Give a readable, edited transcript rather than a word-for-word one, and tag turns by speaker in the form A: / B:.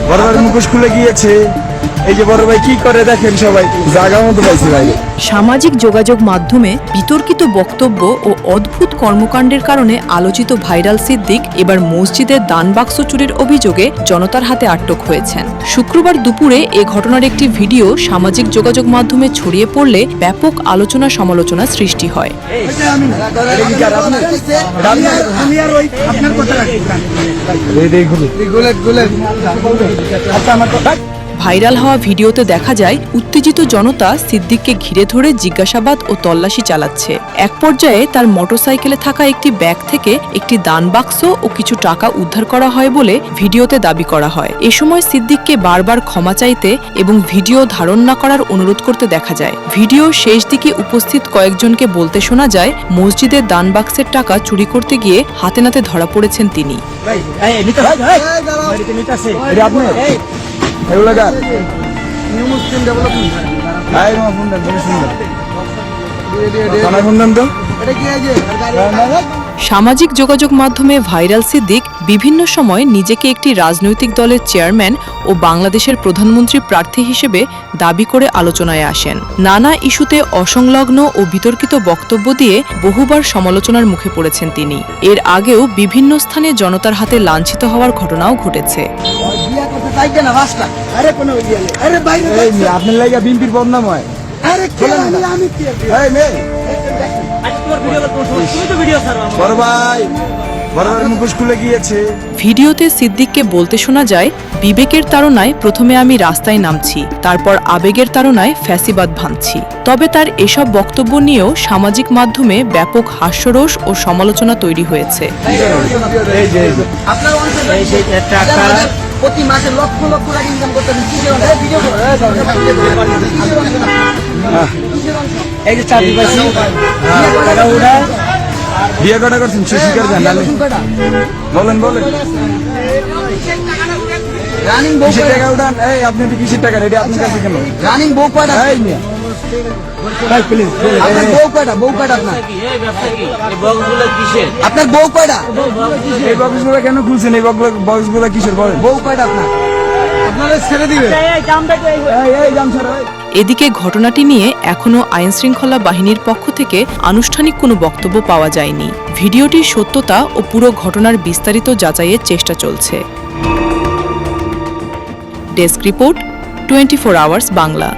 A: বড় ভাই মুখোশ খুলে গিয়েছে। এই যে বড় ভাই কি করে দেখেন, সবাই জায়গা মতো পাইছে ভাই।
B: সামাজিক যোগাযোগ মাধ্যমে বিতর্কিত বক্তব্য ও অদ্ভুত কর্মকাণ্ডের কারণে আলোচিত ভাইরাল সিদ্দিক এবার মসজিদের দান বাক্স চুরির অভিযোগে জনতার হাতে আটক হয়েছেন। শুক্রবার দুপুরে এ ঘটনার একটি ভিডিও সামাজিক যোগাযোগ মাধ্যমে ছড়িয়ে পড়লে ব্যাপক আলোচনা সমালোচনা সৃষ্টি হয়। ভাইরাল হওয়া ভিডিওতে দেখা যায় উত্তেজিত জনতা সিদ্দিককে ঘিরে ধরে জিজ্ঞাসাবাদ ও তল্লাশি চালাচ্ছে। এক পর্যায়ে তার মোটরসাইকেলে থাকা একটি ব্যাগ থেকে একটি দান বাক্স ও কিছু টাকা উদ্ধার করা হয় বলে ভিডিওতে দাবি করা হয়। এ সময় সিদ্দিককে বারবার ক্ষমা চাইতে এবং ভিডিও ধারণ না করার অনুরোধ করতে দেখা যায়। ভিডিও শেষ দিকে উপস্থিত কয়েকজনকে বলতে শোনা যায় মসজিদের দান বাক্সের টাকা চুরি করতে গিয়ে হাতে নাতে ধরা পড়েছেন তিনি। সামাজিক যোগাযোগ মাধ্যমে ভাইরাল সিদ্দিক বিভিন্ন সময় নিজেকে একটি রাজনৈতিক দলের চেয়ারম্যান ও বাংলাদেশের প্রধানমন্ত্রী প্রার্থী হিসেবে দাবি করে আলোচনায় আসেন। নানা ইস্যুতে অসংলগ্ন ও বিতর্কিত বক্তব্য দিয়ে বহুবার সমালোচনার মুখে পড়েছেন তিনি। এর আগেও বিভিন্ন স্থানে জনতার হাতে লাঞ্ছিত হওয়ার ঘটনাও ঘটেছে।
A: আপনার লাগা বিএনপির বদনাম হয়।
B: ভিডিওতে সিদ্দিককে বলতে শোনা যায়, বিবেকের তাড়নায় প্রথমে আমি রাস্তায় নামছি, তারপর আবেগের তাড়নায় ফ্যাসিবাদ ভাঙছি। তবে তার এসব বক্তব্য নিয়েও সামাজিক মাধ্যমে ব্যাপক হাস্যরস ও সমালোচনা তৈরি হয়েছে।
C: প্রতি মাসে লক্ষ লক্ষ টাকা ইনকাম করতেন। এই যে চাকরি পাইছি,
A: বিয়ে কটা করছেন শিকার জান বলেন বলেন।
C: রানিং বউ
A: টাকা উঠান। এই আপনি কিসের টাকা রেডি আপনার কাছে কেন?
C: রানিং বউ কয়টা? আপনার বউ কয়টা? বউ কয়টা আপনার? আপনার বউ কয়টা?
A: এই বক্সগুলো কেন খুলছেন? এই বক্সগুলো কিসের বলেন?
C: বউ কয়টা আপনার? আপনারা ছেড়ে দিবেন।
B: এদিকে ঘটনাটি নিয়ে এখনও আইনশৃঙ্খলা বাহিনীর পক্ষ থেকে আনুষ্ঠানিক কোনো বক্তব্য পাওয়া যায়নি। ভিডিওটির সত্যতা ও পুরো ঘটনার বিস্তারিত যাচাইয়ের চেষ্টা চলছে। Desk report, 24 hours Bangla.